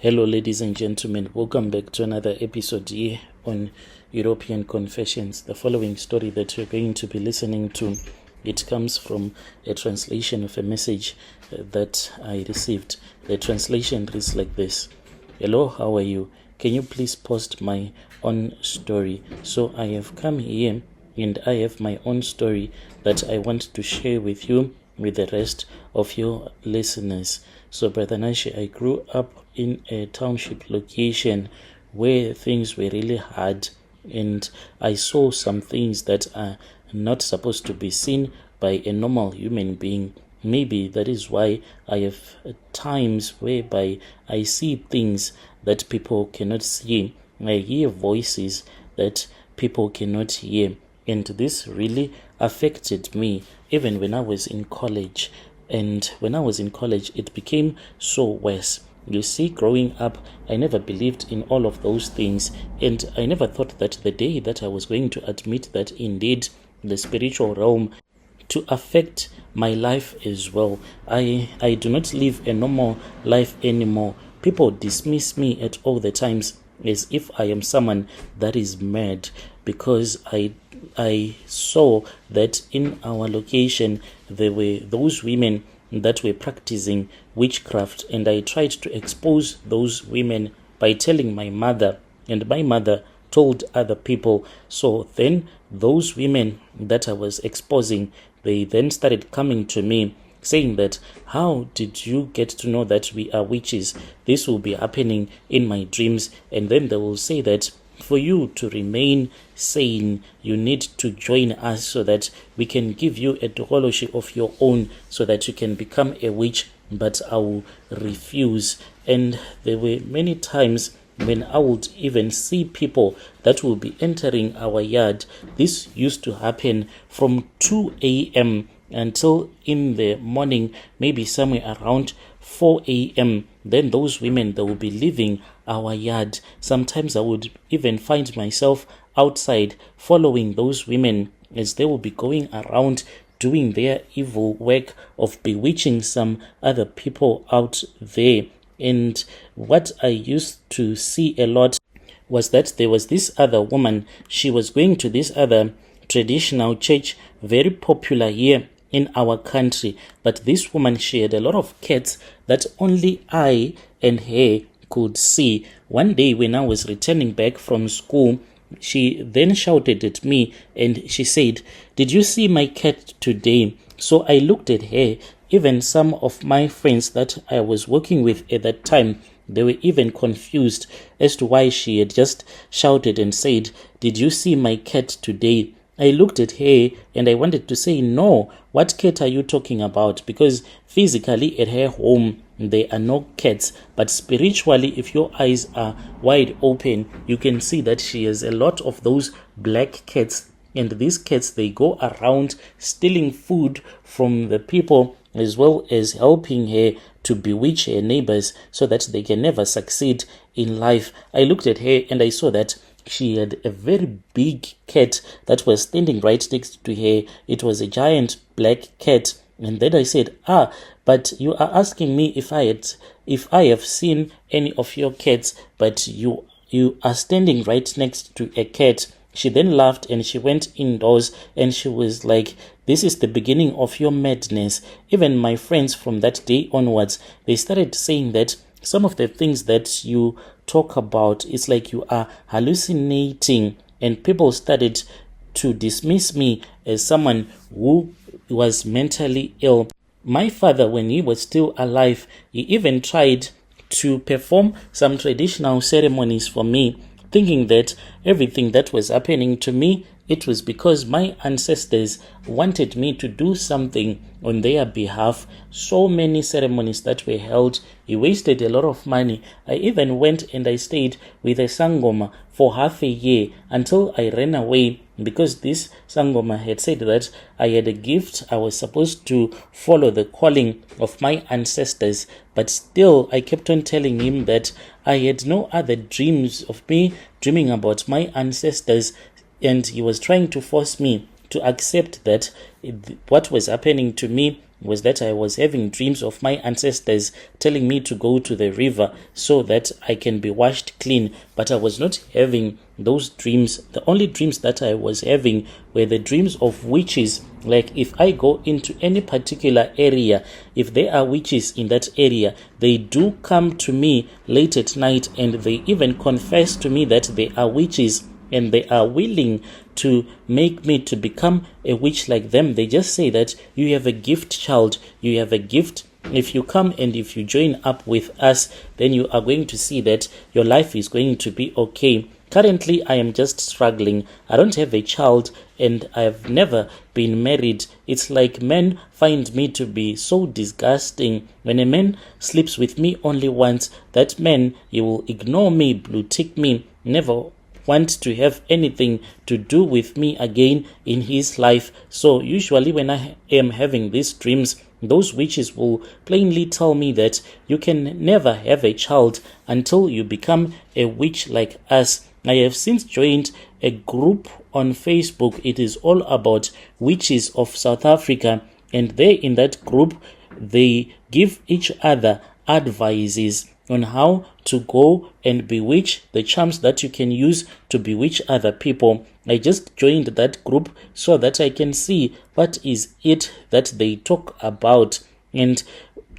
Hello, ladies and gentlemen. Welcome back to another episode here on European Confessions. The following story that you're going to be listening to, it comes from a translation of a message that I received. The translation reads like this. Hello, how are you? Can you please post my own story? So I have come here and I have my own story that I want to share with you, with the rest of your listeners. So, Brother Nashi, I grew up in a township location where things were really hard, and I saw some things that are not supposed to be seen by a normal human being. Maybe that is why I have times whereby I see things that people cannot see. I hear voices that people cannot hear. And this really affected me even when I was in college. And when I was in college, it became so worse. You see, growing up, I never believed in all of those things. And I never thought that the day that I was going to admit that indeed the spiritual realm to affect my life as well. I do not live a normal life anymore. People dismiss me at all the times as if I am someone that is mad, because I saw that in our location there were those women that were practicing witchcraft, and I tried to expose those women by telling my mother, and my mother told other people. So then those women that I was exposing, they then started coming to me saying that, how did you get to know that we are witches? This will be happening in my dreams. And then they will say that for you to remain sane, you need to join us so that we can give you a theology of your own so that you can become a witch. But I will refuse. And there were many times when I would even see people that will be entering our yard. This used to happen from 2 a.m. until in the morning, maybe somewhere around 4 a.m. Then those women, they will be leaving our yard. Sometimes I would even find myself outside following those women as they will be going around doing their evil work of bewitching some other people out there. And what I used to see a lot was that there was this other woman. She was going to this other traditional church, very popular here in our country. But this woman, she had a lot of cats that only I and her could see. One day when I was returning back from school, she then shouted at me and she said, "Did you see my cat today?" So I looked at her. Even some of my friends that I was working with at that time, they were even confused as to why she had just shouted and said, "Did you see my cat today?" I looked at her and I wanted to say, "No, what cat are you talking about?" Because physically at her home, there are no cats. But spiritually, if your eyes are wide open, you can see that she has a lot of those black cats. And these cats, they go around stealing food from the people, as well as helping her to bewitch her neighbors so that they can never succeed in life. I looked at her and I saw that she had a very big cat that was standing right next to her. It was a giant black cat. And then I said, but you are asking me if I have seen any of your cats, but you are standing right next to a cat. She then laughed and she went indoors and she was like, "This is the beginning of your madness." Even my friends from that day onwards, they started saying that some of the things that you talk about, it's like you are hallucinating. And people started to dismiss me as someone who was mentally ill. My father, when he was still alive, he even tried to perform some traditional ceremonies for me, thinking that everything that was happening to me, it was because my ancestors wanted me to do something on their behalf. So many ceremonies that were held. He wasted a lot of money. I even went and I stayed with a sangoma for half a year until I ran away, because this sangoma had said that I had a gift. I was supposed to follow the calling of my ancestors. But still, I kept on telling him that I had no other dreams of me dreaming about my ancestors. And he was trying to force me to accept that what was happening to me was that I was having dreams of my ancestors telling me to go to the river so that I can be washed clean, but I was not having those dreams. The only dreams that I was having were the dreams of witches. Like if I go into any particular area, if there are witches in that area, they do come to me late at night and they even confess to me that they are witches and they are willing to make me to become a witch like them. They just say that you have a gift, child, you have a gift. If you come and if you join up with us, then you are going to see that your life is going to be okay. Currently, I am just struggling. I don't have a child and I've never been married. It's like men find me to be so disgusting. When a man sleeps with me only once, that man, he will ignore me, blue tick me, never want to have anything to do with me again in his life. So usually when I am having these dreams, those witches will plainly tell me that you can never have a child until you become a witch like us. I have since joined a group on Facebook. It is all about witches of South Africa, and they in that group, they give each other advices on how to go and bewitch, the charms that you can use to bewitch other people. I just joined that group so that I can see what is it that they talk about. And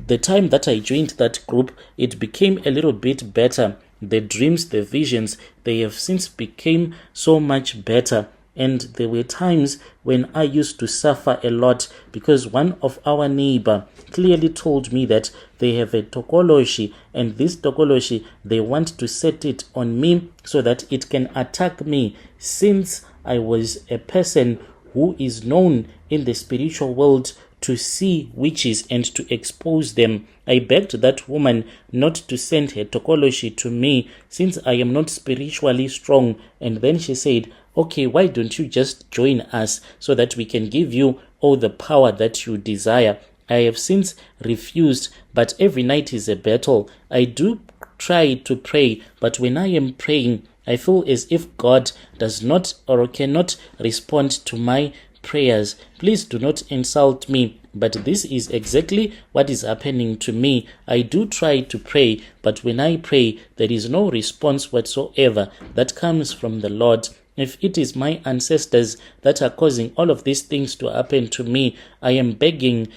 the time that I joined that group, it became a little bit better. The dreams, the visions, they have since became so much better. And there were times when I used to suffer a lot because one of our neighbor clearly told me that they have a tokoloshi, and this tokoloshi, they want to set it on me so that it can attack me. Since I was a person who is known in the spiritual world to see witches and to expose them, I begged that woman not to send her tokoloshi to me since I am not spiritually strong. And then she said, okay, why don't you just join us so that we can give you all the power that you desire? I have since refused, but every night is a battle. I do try to pray, but when I am praying, I feel as if God does not or cannot respond to my prayers. Please do not insult me, but this is exactly what is happening to me. I do try to pray, but when I pray, there is no response whatsoever that comes from the Lord. If it is my ancestors that are causing all of these things to happen to me, I am begging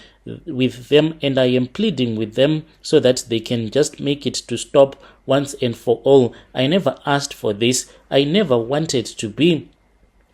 with them and I am pleading with them so that they can just make it to stop once and for all. I never asked for this. I never wanted to be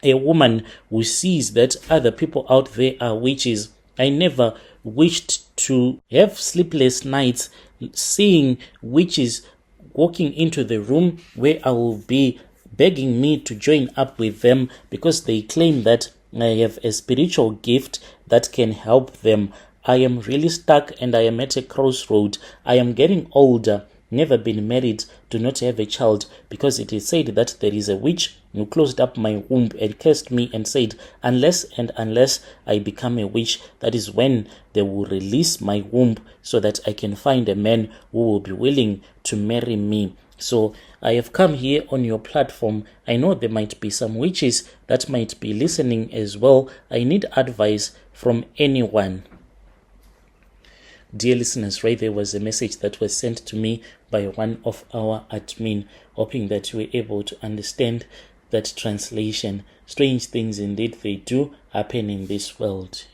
a woman who sees that other people out there are witches. I never wished to have sleepless nights seeing witches walking into the room where I will be begging me to join up with them because they claim that I have a spiritual gift that can help them. I am really stuck and I am at a crossroad. I am getting older, never been married, do not have a child, because it is said that there is a witch who closed up my womb and cursed me and said, unless I become a witch, that is when they will release my womb so that I can find a man who will be willing to marry me. So I have come here on your platform. I know there might be some witches that might be listening as well. I need advice from anyone. Dear listeners, right there was a message that was sent to me by one of our admin, hoping that you were able to understand that translation. Strange things indeed they do happen in this world.